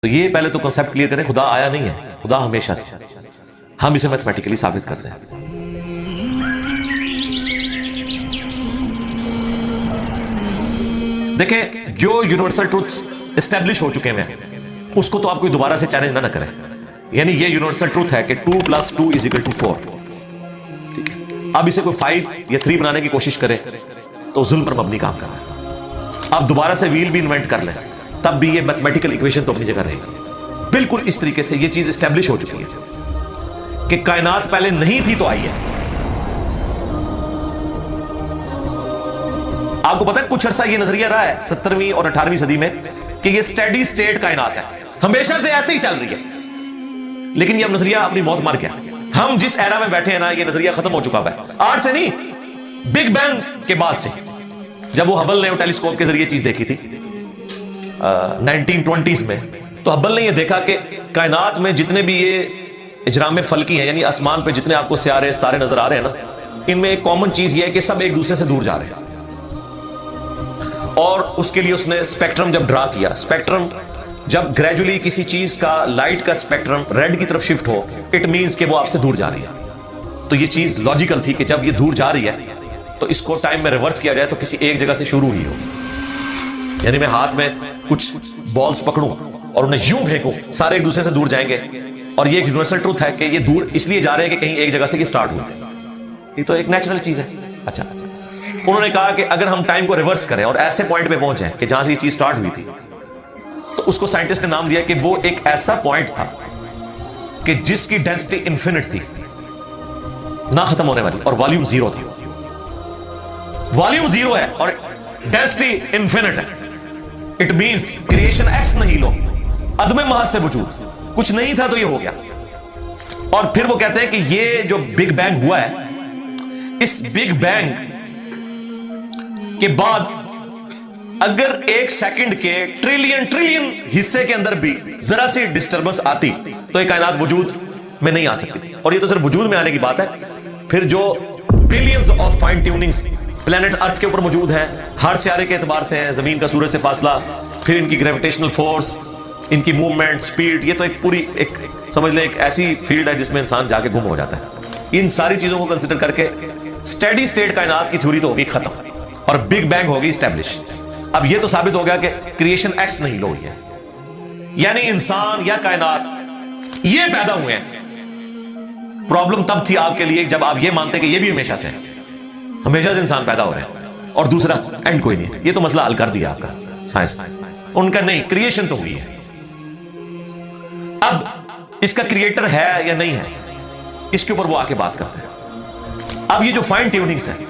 تو یہ پہلے تو کنسپٹ کلیئر کریں، خدا آیا نہیں ہے، خدا ہمیشہ سے، ہم اسے میتھمیٹیکلی ثابت کرتے ہیں۔ دیکھیں جو یونیورسل ٹروتھ اسٹیبلش ہو چکے ہیں اس کو تو آپ کوئی دوبارہ سے چیلنج نہ کریں، یعنی یہ یونیورسل ٹروتھ ہے کہ 2 + 2 = 4، ٹھیک ہے؟ اب اسے کوئی 5 یا 3 بنانے کی کوشش کرے تو ظلم پر مبنی کام کر رہا ہے۔ آپ دوبارہ سے ویل بھی انوینٹ کر لیں تب بھی یہ میتھمیٹیکل ایکویشن تو اپنی جگہ رہے گی۔ بالکل اس طریقے سے یہ چیز اسٹیبلش ہو چکی ہے کہ کائنات پہلے نہیں تھی تو آئی ہے۔ آپ کو پتا ہے کچھ عرصہ یہ نظریہ رہا ہے 17ویں اور 18ویں صدی میں کہ یہ اسٹیڈی اسٹیٹ کائنات ہے، ہمیشہ سے ایسے ہی چل رہی ہے، لیکن یہ اب نظریہ اپنی موت مر گیا۔ ہم جس ایرا میں بیٹھے ہیں نا، یہ نظریہ ختم ہو چکا ہے، آج سے نہیں، بگ بینگ کے بعد سے، جب وہ ہبل نے ٹیلیسکوپ کے ذریعے چیز دیکھی تھی 1920s میں، تو ہبل نے یہ دیکھا کہ کائنات میں جتنے بھی یہ اجرام فلکی ہیں، یعنی آسمان پہ جتنے آپ کو سیارے ستارے نظر آ رہے ہیں نا، ان میں ایک کامن چیز یہ ہے کہ سب ایک دوسرے سے دور جا رہے ہیں۔ اور اس کے لیے اس نے اسپیکٹرم جب ڈرا کیا، اسپیکٹرم جب گریجولی کسی چیز کا لائٹ کا اسپیکٹرم ریڈ کی طرف شفٹ ہو، اٹ مینز کہ وہ آپ سے دور جا رہی ہے۔ تو یہ چیز لاجیکل تھی کہ جب یہ دور جا رہی ہے تو اس کو ٹائم میں ریورس کیا جائے تو کسی ایک جگہ سے شروع ہی ہو، یعنی میں ہاتھ میں کچھ بالز پکڑوں اور انہیں یوں پھینکوں، سارے ایک دوسرے سے دور جائیں گے، اور یہ ایک یونیورسل ٹروتھ ہے کہ یہ دور اس لیے جا رہے ہیں کہ کہیں ایک جگہ سے یہ سٹارٹ ہوتے ہیں۔ یہ تو ایک نیچرل چیز ہے۔ اچھا، انہوں نے کہا کہ اگر ہم ٹائم کو ریورس کریں اور ایسے پوائنٹ پہ پہنچ جائیں کہ جہاں سے یہ چیز سٹارٹ ہوئی تھی، تو اس کو سائنٹسٹ نے نام دیا کہ وہ ایک ایسا پوائنٹ تھا کہ جس کی ڈینسٹی انفینٹ تھی، نہ ختم ہونے والی، اور والیوم 0 تھا۔ والیوم 0 ہے اور ڈینسٹی انفینٹ ہے، اٹ مینز کریشن ایکس نہیں لو، عدم محض سے وجود، کچھ نہیں تھا تو یہ ہو گیا۔ اور پھر وہ کہتے ہیں کہ یہ جو بگ بینگ ہوا ہے، اس بگ بینگ کے بعد اگر 1 سیکنڈ کے ٹریلین حصے کے اندر بھی ذرا سی ڈسٹربنس آتی تو یہ کائنات وجود میں نہیں آ سکتی تھی۔ اور یہ تو صرف وجود میں آنے کی بات ہے، پھر جو billions of fine tunings planet earth کے اوپر موجود ہیں، ہر سیارے کے اعتبار سے ہیں، زمین کا سورج سے فاصلہ، پھر ان کی گریویٹیشنل فورس، ان کی موومنٹ، سپیڈ، یہ تو ایک پوری ایک سمجھ لیں ایک ایسی فیلڈ ہے جس میں انسان جا کے گم ہو جاتا ہے۔ ان ساری چیزوں کو کنسیڈر کر کے اسٹیڈی اسٹیٹ کائنات کی تھیوری تو ہوگی ختم اور بگ بینگ ہوگی اسٹیبلش۔ اب یہ تو ثابت ہو گیا کہ کریشن ایکس نہیں لو ہے، یعنی انسان یا کائنات یہ پیدا ہوئے ہیں۔ پرابلم تب تھی آپ کے لیے جب آپ یہ مانتے کہ یہ بھی ہمیشہ سے ہیں، ہمیشہ سے انسان پیدا ہو رہے ہیں اور دوسرا اینڈ کوئی نہیں۔ یہ تو مسئلہ حل کر دیا آپ کا سائنس، ان کا نہیں، کریشن تو ہوئی ہے۔ اب اس کا کریٹر ہے یا نہیں ہے، اس کے اوپر وہ آ کے بات کرتے ہیں۔ اب یہ جو فائن ٹیوننگز ہیں،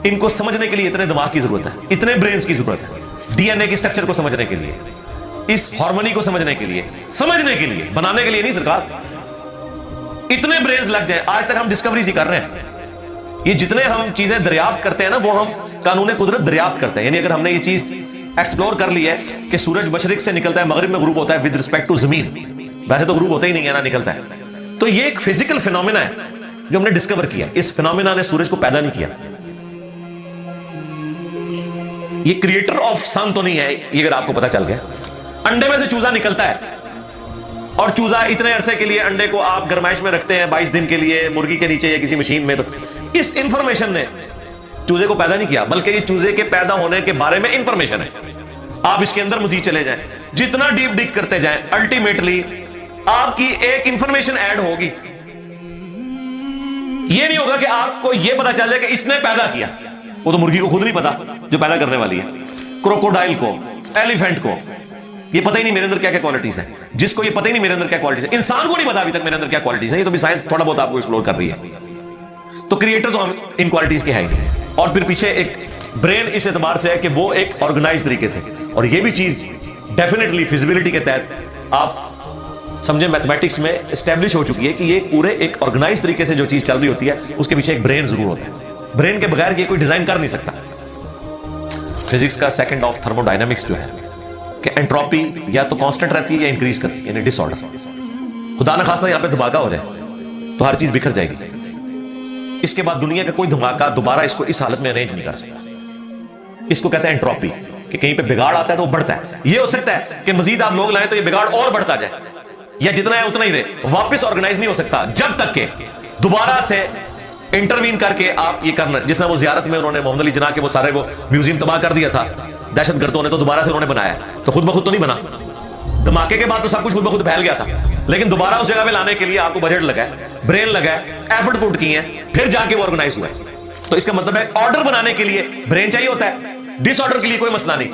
ان کو سمجھنے کے لیے اتنے دماغ کی ضرورت ہے، اتنے برینز کی ضرورت ہے، ڈی این اے کی سٹرکچر کو سمجھنے کے لیے، اس ہارمونی کو سمجھنے کے لیے، بنانے کے لیے نہیں سرکار، اتنے برینز لگ جائیں۔ آج تک ہم ڈسکوریز ہی کر رہے ہیں۔ یہ جتنے ہم چیزیں دریافت کرتے ہیں نا، وہ ہم قانون قدرت دریافت کرتے ہیں، یعنی اگر ہم نے یہ چیز ایکسپلور کر لی ہے کہ سورج مشرق سے نکلتا ہے، مغرب میں غروب ہوتا ہے ود رسپیکٹ ٹو زمین، ویسے تو غروب ہوتا ہی نہیں ہے نا، نکلتا ہے۔ تو یہ ایک فزیکل فینومینا ہے جو ہم نے ڈسکور کیا۔ اس فینومینا نے سورج کو پیدا نہیں کیا، یہ کریٹر آف سن تو نہیں ہے، یہ اگر آپ کو پتا چل گیا۔ انڈے میں سے چوزا نکلتا ہے اور چوزا اتنے عرصے کے لیے انڈے کو آپ گرمائش میں رکھتے ہیں 22 دن کے لیے مرغی کے نیچے یا کسی مشین میں، تو اس انفارمیشن نے چوزے کو پیدا نہیں کیا، بلکہ یہ چوزے کے پیدا ہونے کے بارے میں انفارمیشن ہے۔ آپ اس کے اندر مزید چلے جائیں، جتنا ڈیپ ڈگ کرتے جائیں، الٹیمیٹلی آپ کی ایک انفارمیشن ایڈ ہوگی۔ یہ نہیں ہوگا کہ آپ کو یہ پتا چلے کہ اس نے پیدا کیا، وہ تو مرغی کو خود نہیں پتا جو پیدا کرنے والی ہے، کروکوڈائل کو، ایلیفینٹ کو یہ پتہ ہی نہیں میرے اندر کیا کیا کوالٹیز ہیں، جس کو یہ پتہ ہی نہیں میرے اندر کیا کوالٹیز ہیں، انسان کو نہیں پتا ابھی تک میرے اندر کیا کوالٹیز ہیں، یہ تو بھی سائنس تھوڑا بہت آپ کو ایکسپلور کر رہی ہے۔ تو کریٹر تو ہم ان کوالٹیز کے ہے ہی نہیں، اور پھر پیچھے ایک برین اس اعتبار سے ہے کہ وہ ایک آرگنائز طریقے سے، اور یہ بھی چیز ڈیفینیٹلی فیزیبلٹی کے تحت آپ سمجھیں میتھمیٹکس میں اسٹیبلش ہو چکی ہے کہ یہ پورے ایک آرگنائز طریقے سے جو چیز چل رہی ہوتی ہے اس کے پیچھے ایک برین ضرور ہوتا ہے، برین کے بغیر یہ کوئی ڈیزائن کر نہیں سکتا۔ فزکس کا سیکنڈ آف تھرمو ڈائنامکس جو ہے کہ انٹروپی یا تو کانسٹنٹ رہتی ہے یا انکریز کرتی ہے، یعنی ڈس آرڈر۔ خدا نہ خواستہ یہاں پہ دھماکہ ہو جائے تو ہر چیز بکھر جائے گی، اس کے بعد دنیا کا کوئی دھماکہ دوبارہ اس کو اس حالت میں ارینج نہیں کر سکتا۔ اس کو کہتے ہیں انٹروپی، کہ کہ کہیں پہ بگاڑ آتا ہے تو وہ بڑھتا ہے. یہ ہو سکتا ہے کہ مزید آپ لوگ لائیں تو یہ بگاڑ اور بڑھتا جائے, یا جتنا ہے اتنا ہی رہے, واپس آرگنائز نہیں ہو سکتا جب تک کہ دوبارہ سے انٹروین کر کے آپ یہ کرنا. جس طرح وہ زیارت میں انہوں نے محمد علی جناح کے وہ سارے وہ میوزیم تباہ کر دیا تھا دہشت گردوں نے, تو دوبارہ سے انہوں نے بنایا, تو خود بخود تو نہیں بنا. دھماکے کے بعد تو سب کچھ خود بخود پھیل گیا تھا, لیکن دوبارہ اس جگہ پہ لانے کے لیے آپ کو بجٹ لگا ہے, برین لگا ہے, ایفرٹ پٹ کی ہیں, پھر جا کے وہ آرگنائز ہوا ہے. تو اس کا مطلب ہے آرڈر بنانے کے لیے برین چاہیے ہوتا ہے, ڈس آرڈر کے لیے کوئی مسئلہ نہیں,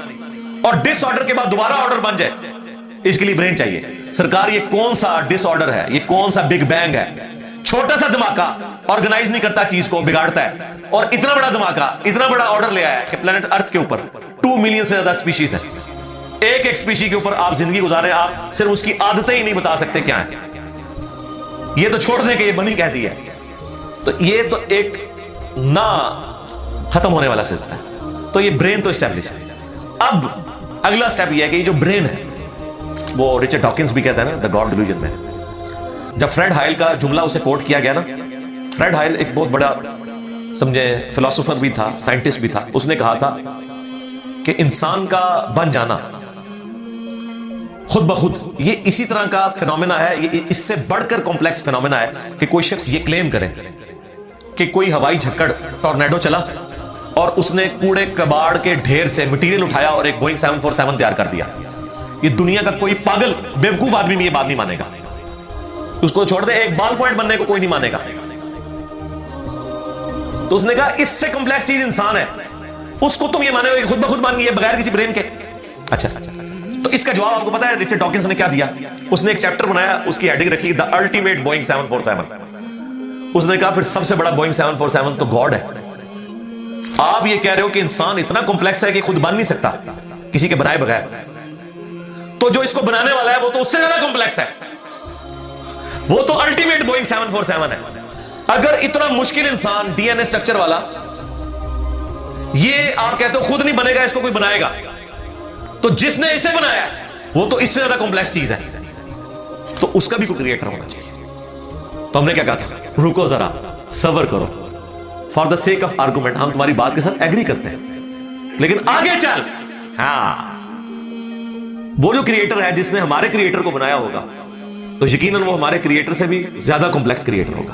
اور ڈس آرڈر کے بعد دوبارہ آرڈر بن جائے اس کے لیے برین چاہیے. سرکار یہ کون سا ڈس آرڈر ہے, یہ کون سا بگ بینگ ہے؟ چھوٹا سا دھماکہ آرگنائز نہیں کرتا, چیز کو بگاڑتا ہے, اور اتنا بڑا دھماکہ اتنا بڑا آرڈر لے آیا ہے کہ پلانٹ ارتھ کے اوپر 2 ملین سے زیادہ سپیشیز ہیں. ایک ایک سپیشی کے اوپر آپ زندگی گزارے, آپ صرف اس کی عادتیں ہی نہیں بتا سکتے کیا ہیں. یہ تو چھوڑ دیں کہ یہ بنی کیسی ہے. تو یہ تو ایک نہ ختم ہونے والا سلسلہ ہے. تو یہ برین تو اسٹیبلش ہے. اب اگلا سٹیپ یہ ہے کہ یہ جو برین ہے, وہ رچرڈ ڈاکنز بھی کہتا ہے نا دا گاڈ ڈیلوژن میں, جب فریڈ ہائل کا جملہ اسے کوٹ کیا گیا نا, فریڈ ہائل ایک بہت بڑا سمجھے فلسفر بھی تھا, سائنٹسٹ بھی تھا. اس نے کہا تھا کہ انسان کا بن جانا خود بخود یہ اسی طرح کا فینومینا ہے, یہ اس سے بڑھ کر کمپلیکس فینومینا ہے کہ کوئی شخص یہ کلیم کرے کہ کوئی ہوائی جھکڑ ٹورنیڈو چلا اور اس نے کوڑے کباڑ کے ڈھیر سے مٹیریل اٹھایا اور ایک بوئنگ 747 تیار کر دیا. یہ دنیا کا کوئی پاگل بیوقوف آدمی بھی یہ بات نہیں مانے گا. اس کو چھوڑ دے, ایک بال پوائنٹ بننے کو کوئی نہیں مانے گا. تو اس نے کہا اس سے کمپلیکس چیز انسان ہے, اس کو تم یہ مانے گا کہ خود بخود مان گئی ہے بغیر کسی برین کے. اچھا, تو اس کا جواب آپ کو پتا ہے رچرڈ ڈاکنز نے کیا دیا؟ اس نے ایک چیپٹر بنایا, اس کی ہیڈنگ رکھی دا الٹیمیٹ بوئنگ 747. اس نے کہا پھر سب سے بڑا بوئنگ 747 تو گاڈ ہے. آپ یہ کہہ رہے ہو کہ انسان اتنا کمپلیکس ہے کہ خود بن نہیں سکتا کسی کے بنائے بغیر, تو جو اس کو بنانے والا ہے وہ تو اس سے زیادہ کمپلیکس ہے, وہ تو الٹیمیٹ بوئنگ 747 ہے. اگر اتنا مشکل انسان ڈی این اے اسٹرکچر والا, یہ آپ کہتے ہو خود نہیں بنے گا, اس کو کوئی بنائے گا, تو جس نے اسے بنایا وہ تو اس سے زیادہ کمپلیکس چیز ہے, تو اس کا بھی کوئی کریٹر ہونا چاہیے. تو ہم نے کیا کہا تھا, رکو ذرا صبر کرو, for the sake of argument ہم تمہاری بات کے ساتھ ایگری کرتے ہیں, لیکن آگے چل ہاں وہ جو کریٹر ہے جس نے ہمارے کریٹر کو بنایا ہوگا تو یقیناً وہ ہمارے کریٹر سے بھی زیادہ کمپلیکس کریٹر ہوگا,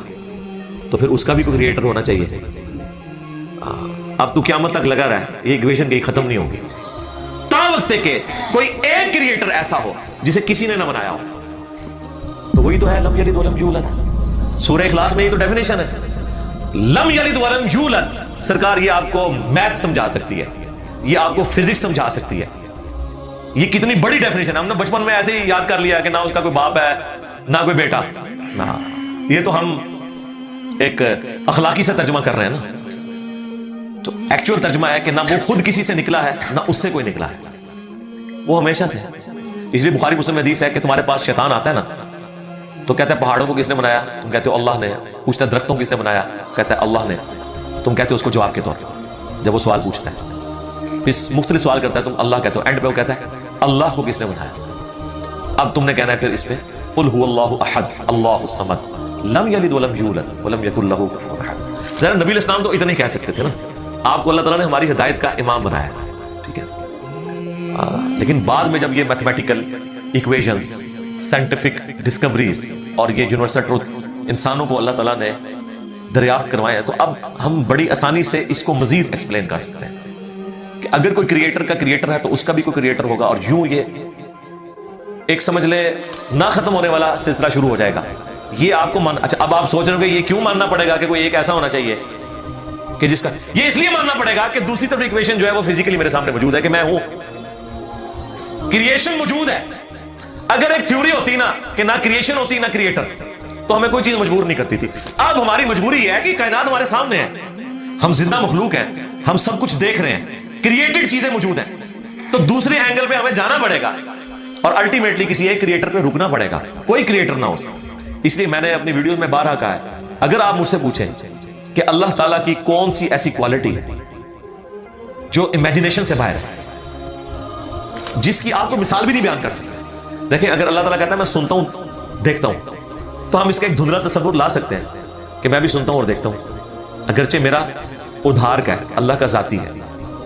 تو پھر اس کا بھی کوئی کریٹر ہونا چاہیے. اب تو قیامت تک لگا رہا ہے, یہ ایکویشن کہیں ختم نہیں ہوگی تا وقت کہ کوئی ایک کریٹر ایسا ہو جسے کسی نے نہ بنایا ہو. تو وہی تو ہے لم یلد ولم یولد. سورہ اخلاص میں یہ تو ڈیفینیشن ہے, لم یلد ولم یولد. سرکار یہ آپ کو میتھ سمجھا سکتی ہے, یہ آپ کو فزکس سمجھا سکتی ہے, یہ کتنی بڑی ڈیفینیشن ہے. ہم نے بچپن میں ایسے ہی یاد کر لیا کہ نہ اس کا کوئی باپ ہے نہ کوئی بیٹا, نہ یہ تو ہم ایک اخلاقی سے ترجمہ کر رہے ہیں نا. تو ایکچوئل ترجمہ ہے کہ نہ وہ خود کسی سے نکلا ہے نہ اس سے کوئی نکلا ہے, وہ ہمیشہ سے. اس لیے بخاری مسلم میں حدیث ہے کہ تمہارے پاس شیطان آتا ہے نا تو کہتا ہے پہاڑوں کو کس نے بنایا, تم کہتے ہو اللہ نے. پوچھتا ہے درختوں کو کس نے بنایا, کہتا ہے اللہ نے. تم کہتے ہو اس کو جواب کے طور پر جب وہ سوال پوچھتا ہے, مختلف سوال کرتا ہے, تم اللہ کہتے ہو, اینڈ پہ وہ کہتا ہے اللہ کو کس نے بنایا. اب تم نے کہنا ہے پھر اس پہ قل هو اللہ احد اللہ الصمد لم یلد ولم یولد ولم یکن له کفوا احد. ذرا نبی علیہ السلام تو اتنا ہی کہہ سکتے تھے نا, آپ کو اللہ تعالیٰ نے ہماری ہدایت کا امام بنایا, ٹھیک ہے. لیکن بعد میں جب یہ میتھمیٹیکل ایکویشنز, سائنٹیفک ڈسکوریز اور یہ یونیورسل ٹروتھ انسانوں کو اللہ تعالیٰ نے دریافت کروائے ہیں, تو اب ہم بڑی آسانی سے اس کو مزید ایکسپلین کر سکتے ہیں کہ اگر کوئی کریٹر کا کریٹر ہے تو اس کا بھی کوئی کریٹر ہوگا, اور یوں یہ ایک سمجھ لے نہ ختم ہونے والا سلسلہ شروع ہو جائے گا. یہ آپ کو اچھا اب آپ سوچ رہے ہو کہ یہ کیوں ماننا پڑے گا کہ کوئی ایک ایسا ہونا چاہیے کہ جس کا, یہ اس لیے ماننا پڑے گا کہ دوسری طرف ایکویشن جو ہے وہ فزیکلی میرے سامنے موجود ہے کہ میں ہوں, کریشن موجود ہے. اگر ایک تھیوری ہوتی نا کہ نہ کریشن ہوتی نہ کریٹر تو ہمیں کوئی چیز مجبور نہیں کرتی تھی. اب ہماری مجبوری یہ ہے کہ کائنات ہمارے سامنے ہے, ہم زندہ مخلوق ہیں, ہم سب کچھ دیکھ رہے ہیں, کریٹڈ چیزیں موجود ہیں, تو دوسرے اینگل پہ ہمیں جانا پڑے گا اور الٹیمیٹلی کسی ایک کریٹر پہ رکنا پڑے گا, کوئی کریٹر نہ ہو. اس لیے میں نے اپنی ویڈیوز میں بارہا کہا ہے, اگر آپ مجھ سے پوچھیں کہ اللہ تعالیٰ کی کون سی ایسی کوالٹی ہے جو امیجنیشن سے باہر ہے, جس کی آپ کو مثال بھی نہیں بیان کر سکتے. دیکھیں اگر اللہ تعالیٰ کہتا ہے میں سنتا ہوں دیکھتا ہوں, تو ہم اس کا ایک دھندلا تصور لا سکتے ہیں کہ میں بھی سنتا ہوں اور دیکھتا ہوں, اگرچہ میرا ادھار کا ہے, اللہ کا ذاتی ہے,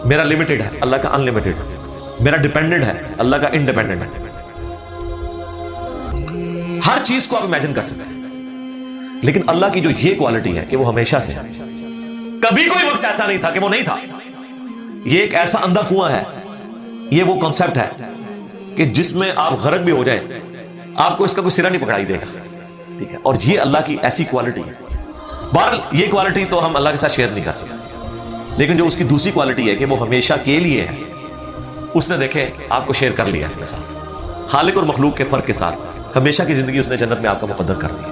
میرا لمیٹڈ ہے, اللہ کا ان لمیٹڈ ہے. میرا ڈیپینڈنٹ ہے، اللہ کا انڈیپینڈنٹ ہے. ہر چیز کو آپ امیجن کر سکتے ہیں، لیکن اللہ کی جو یہ کوالٹی ہے کہ وہ ہمیشہ سے، کبھی کوئی وقت ایسا نہیں تھا کہ وہ نہیں تھا. یہ ایک ایسا اندھا کنواں ہے، یہ وہ کانسیپٹ ہے کہ جس میں آپ غرق بھی ہو جائیں آپ کو اس کا کوئی سرا نہیں پکڑائی دے گا. ٹھیک ہے، اور یہ اللہ کی ایسی کوالٹی ہے. بہرحال یہ کوالٹی تو ہم اللہ کے ساتھ شیئر نہیں کر سکتے، لیکن جو اس کی دوسری کوالٹی ہے کہ وہ ہمیشہ کے لیے ہے، اس نے دیکھے آپ کو شیئر کر لیا اپنے ساتھ. خالق اور مخلوق کے فرق کے ساتھ ہمیشہ کی زندگی اس نے جنت میں آپ کا مقدر کر دی ہے.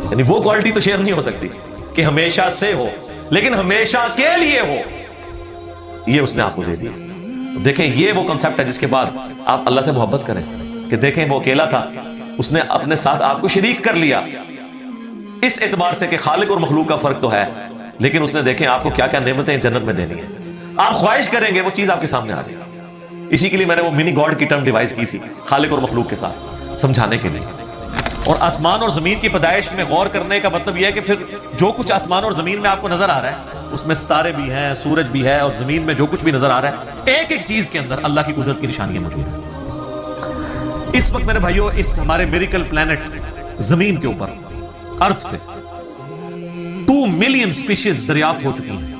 یعنی وہ کوالٹی تو شیئر نہیں ہو سکتی کہ ہمیشہ سے ہو، لیکن ہمیشہ کے لیے ہو، یہ اس نے آپ کو دے دیا. دیکھیں یہ وہ کنسپٹ ہے جس کے بعد آپ اللہ سے محبت کریں کہ دیکھیں وہ اکیلا تھا، اس نے اپنے ساتھ آپ کو شریک کر لیا، اس اعتبار سے کہ خالق اور مخلوق کا فرق تو ہے، لیکن اس نے دیکھیں آپ کو کیا کیا نعمتیں جنت میں دینی ہیں. آپ خواہش کریں گے وہ چیز آپ کے سامنے آ جائے گی. اسی کے لیے میں نے وہ منی گاڈ کی ٹرم ڈیوائز کی تھی خالق اور مخلوق کے ساتھ سمجھانے کے لیے. اور آسمان اور زمین کی پیدائش میں غور کرنے کا مطلب یہ ہے کہ پھر جو کچھ آسمان اور زمین میں آپ کو نظر آ رہا ہے، اس میں ستارے بھی ہیں، سورج بھی ہے، اور زمین میں جو کچھ بھی نظر آ رہا ہے، ایک ایک چیز کے اندر اللہ کی قدرت کی نشانیاں موجود ہیں. اس وقت میرے بھائیوں اس ہمارے میریکل پلانٹ زمین کے اوپر، ارتھ پہ 2 ملین سپیشیز دریافت ہو چکی ہیں،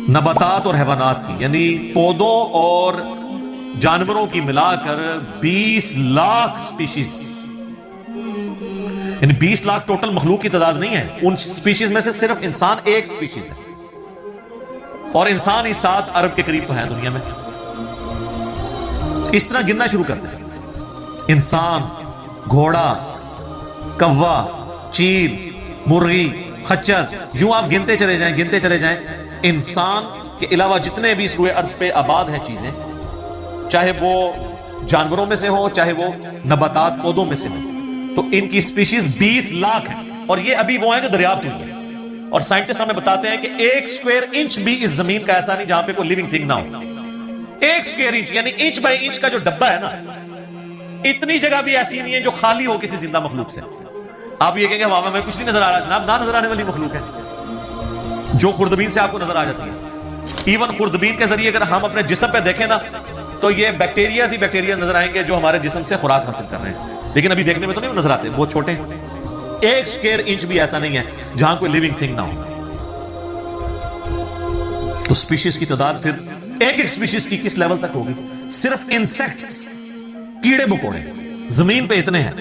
نباتات اور حیوانات کی، یعنی پودوں اور جانوروں کی ملا کر 20 لاکھ سپیشیز، یعنی 20 لاکھ ٹوٹل مخلوق کی تعداد نہیں ہے. ان سپیشیز میں سے صرف انسان ایک سپیشیز ہے، اور انسان ہی 7 ارب کے قریب تو ہے دنیا میں. اس طرح گننا شروع کرتے ہیں، انسان، گھوڑا، کوا، چیل، مرغی، خچر، یوں آپ گنتے چلے جائیں. انسان کے علاوہ جتنے بھی اس روئے ارض پہ آباد ہیں چیزیں، چاہے وہ جانوروں میں سے ہو، چاہے وہ نباتات پودوں میں سے ہو، تو ان کی سپیشیز 20 لاکھ ہیں. اور یہ ابھی وہ ہیں جو دریافت ہوئی ہیں. اور سائنٹسٹ ہمیں بتاتے ہیں کہ 1 اسکوائر انچ بھی اس زمین کا ایسا نہیں جہاں پہ کوئی لیونگ تھنگ نہ ہو. 1 اسکوائر انچ یعنی انچ بائی انچ کا جو ڈبہ ہے نا، اتنی جگہ بھی ایسی نہیں ہے جو خالی ہو کسی زندہ مخلوق سے. آپ یہ کہیں گے وہاں میں کچھ نہیں نظر آ رہا، جناب نہ نظر آنے والی مخلوق ہے جو خوردبین سے آپ کو نظر آ جاتی ہے. ایون خوردبین کے ذریعے اگر ہم اپنے جسم پہ دیکھیں نا تو یہ بیکٹیریاز ہی بیکٹیریاز نظر آئیں گے جو ہمارے جسم سے خوراک حاصل کر رہے ہیں، لیکن ابھی دیکھنے میں تو نہیں نظر آتے، بہت چھوٹے ہیں. 1 اسکوائر انچ بھی ایسا نہیں ہے جہاں کوئی لیونگ تھنگ نہ ہو. تو سپیشیز کی تعداد پھر ایک ایک سپیشیز کی کس لیول تک ہوگی؟ صرف انسیکٹس، کیڑے مکوڑے زمین پہ اتنے ہیں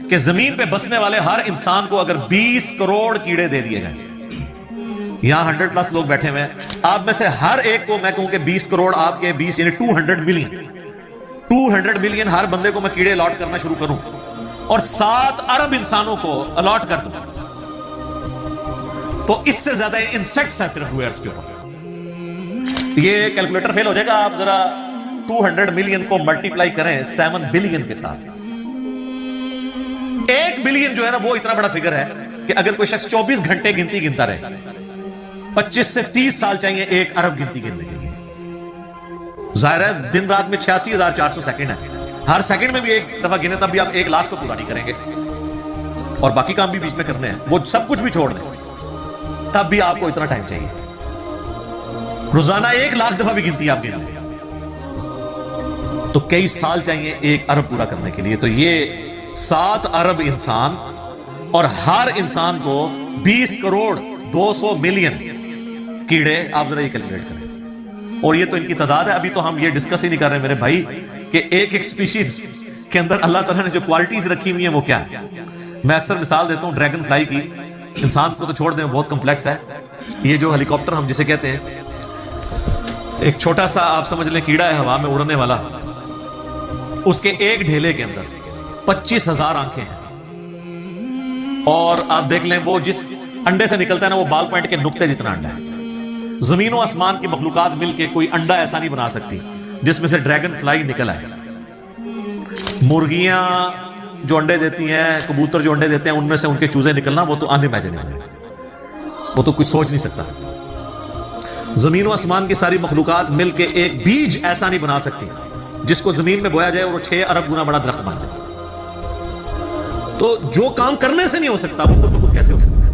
کہ زمین پہ بسنے والے ہر انسان کو اگر 20 کروڑ کیڑے دے دیے جائیں، یہاں 100+ لوگ بیٹھے ہوئے ہیں، آپ میں سے ہر ایک کو میں کہوں کہ 20 کروڑ آپ کے 20 یعنی 200 ملین ہر بندے کو میں کیڑے الاٹ کرنا شروع کروں اور 7 ارب انسانوں کو الاٹ کر دوں، تو اس سے زیادہ انسیکٹس ہیں صرف روئے ارض کے اوپر. یہ کیلکولیٹر فیل ہو جائے گا، آپ ذرا 200 ملین کو ملٹیپلائی کریں 7 بلین کے ساتھ. 1 بلین جو ہے نا وہ اتنا بڑا فگر ہے کہ اگر کوئی شخص 24 گھنٹے گنتی گنتا رہے، 25 سے 30 سال چاہیے 1 ارب گنتی گننے کے لیے. ظاہر ہے دن رات میں 86,400 سیکنڈ ہے، ہر سیکنڈ میں بھی 1 دفعہ گنے تب بھی آپ 1 لاکھ تو پورا نہیں کریں گے، اور باقی کام بھی بیچ میں کرنے ہیں، وہ سب کچھ بھی چھوڑ دیں تب بھی آپ کو اتنا ٹائم چاہیے. روزانہ 1 لاکھ دفعہ بھی گنتی آپ گن لیں تو کئی سال چاہیے 1 ارب پورا کرنے کے لیے. تو یہ 7 ارب انسان اور ہر انسان کو 20 کروڑ 200 ملین کیڑے، آپ ذرا یہ کیلکولیٹ کریں. اور یہ تو ان کی تعداد ہے، ابھی تو ہم یہ ڈسکس ہی نہیں کر رہے میرے بھائی کہ ایک ایک سپیشیز کے اندر اللہ تعالیٰ نے جو کوالٹیز رکھی ہوئی ہیں وہ کیا ہے. میں اکثر مثال دیتا ہوں ڈریگن فلائی کی، انسان کو تو چھوڑ دیں بہت کمپلیکس ہے. یہ جو ہیلی کاپٹر ہم جسے کہتے ہیں، ایک چھوٹا سا آپ سمجھ لیں کیڑا ہے ہوا میں اڑنے والا، اس کے ایک ڈھیلے کے اندر 25,000 آنکھیں ہیں، اور آپ دیکھ لیں وہ جس انڈے سے نکلتا ہے نا وہ بال پوائنٹ کے نقطے جتنا انڈا ہے. زمین و آسمان کی مخلوقات مل کے کوئی انڈا ایسا نہیں بنا سکتی جس میں سے ڈریگن فلائی نکل آئے. مرغیاں جو انڈے دیتی ہیں، کبوتر جو انڈے دیتے ہیں، ان میں سے ان کے چوزے نکلنا وہ تو انِمیجنیبل ہے، وہ تو کچھ سوچ نہیں سکتا. زمین و آسمان کی ساری مخلوقات مل کے ایک بیج ایسا نہیں بنا سکتی جس کو زمین میں بویا جائے اور وہ 6 ارب گنا بڑا درخت بن جائے. تو جو کام کرنے سے نہیں ہو سکتا وہ خود بخود کیسے ہو سکتا ہے؟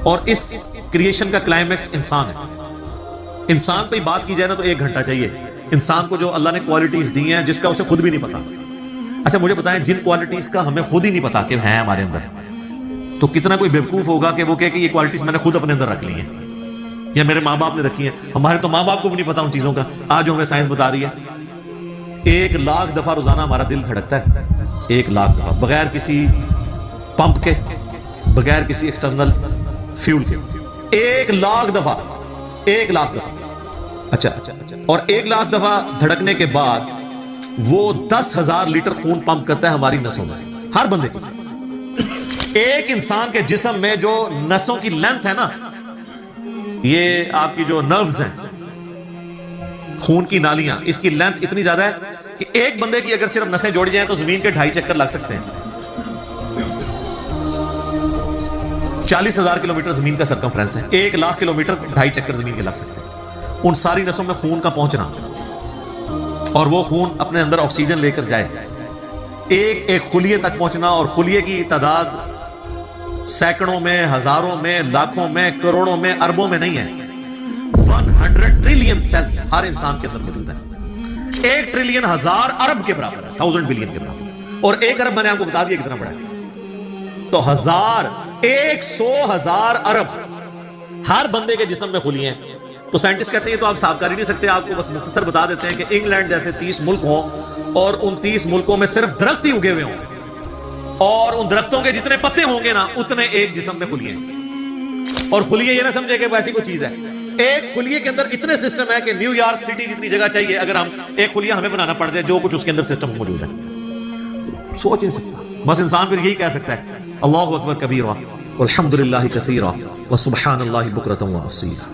اور اس کریشن کا کلائمیکس انسان ہے. انسان پہ بات کی جائے نا تو 1 گھنٹہ چاہیے انسان کو جو اللہ نے کوالٹیز دی ہیں جس کا اسے خود بھی نہیں پتا. اچھا مجھے بتائیں جن کوالٹیز کا ہمیں خود ہی نہیں پتا کہ ہیں ہمارے اندر, تو کتنا کوئی بیوقوف ہوگا کہ وہ کہے کہ یہ کوالٹیز میں نے خود اپنے اندر رکھ لی ہیں یا میرے ماں باپ نے رکھی ہیں. ہمارے تو ماں باپ کو بھی نہیں پتا ان چیزوں کا, آج ہمیں سائنس بتا رہی ہے. 1,00,000 دفعہ روزانہ ہمارا دل دھڑکتا ہے, 1,00,000 دفعہ, بغیر کسی پمپ کے, بغیر کسی ایکسٹرنل فیول کے. 1,00,000 دفعہ, 1,00,000 دفعہ. اچھا, اور 1,00,000 دفعہ دھڑکنے کے بعد وہ 10,000 لیٹر خون پمپ کرتا ہے ہماری نسوں میں, ہر بندے کو. ایک انسان کے جسم میں جو نسوں کی لینتھ ہے نا, یہ آپ کی جو نروز ہیں, خون کی نالیاں, اس کی لینتھ اتنی زیادہ ہے کہ ایک بندے کی اگر صرف نسیں جوڑی جائیں تو زمین کے 2.5 چکر لگ سکتے ہیں. 40,000 کلومیٹر زمین کا سرکمفرنس ہے, 1,00,000 کلومیٹر 2.5 چکر زمین کے لگ سکتے ہیں. ان ساری نسوں میں خون کا پہنچنا اور وہ خون اپنے اندر آکسیجن لے کر جائے, ایک ایک خلیے تک پہنچنا, اور خلیے کی تعداد سینکڑوں میں, ہزاروں میں, لاکھوں میں, کروڑوں میں, اربوں میں نہیں ہے. 100 ٹریلین سیلز ہر انسان کے اندر موجود ہے. 1 ٹریلین 1,000 ارب کے برابر ہے, 1000 بلین کے برابر, اور 1 ارب میں نے آپ کو بتا دیا کتنا بڑا ہے. تو 100,000 ارب ہر بندے کے جسم میں خلیے ہیں. تو سائنٹسٹ کہتے ہیں تو آپ صاف کر ہی نہیں سکتے, آپ کو بس مختصر بتا دیتے ہیں کہ انگلینڈ جیسے 30 ملک ہوں اور ان 30 ملکوں میں صرف درخت ہی اگے ہوئے ہوں, اور ان درختوں کے جتنے پتے ہوں گے نا اتنے ایک جسم میں خلیے ہیں. اور خلیے یہ نہ سمجھے کہ ویسی کوئی چیز ہے, ایک خلیے کے اندر اتنے سسٹم ہے کہ نیو یارک سٹی جتنی جگہ چاہیے اگر ہم ایک خلیہ ہمیں بنانا پڑ جائے, جو کچھ اس کے اندر سسٹم موجود ہے سوچ نہیں سکتا. بس انسان پھر یہی کہہ سکتا ہے اللہ اکبر کبیرہ والحمد للہ کثیرہ وسبحان اللہ بکرۃ واصیلا.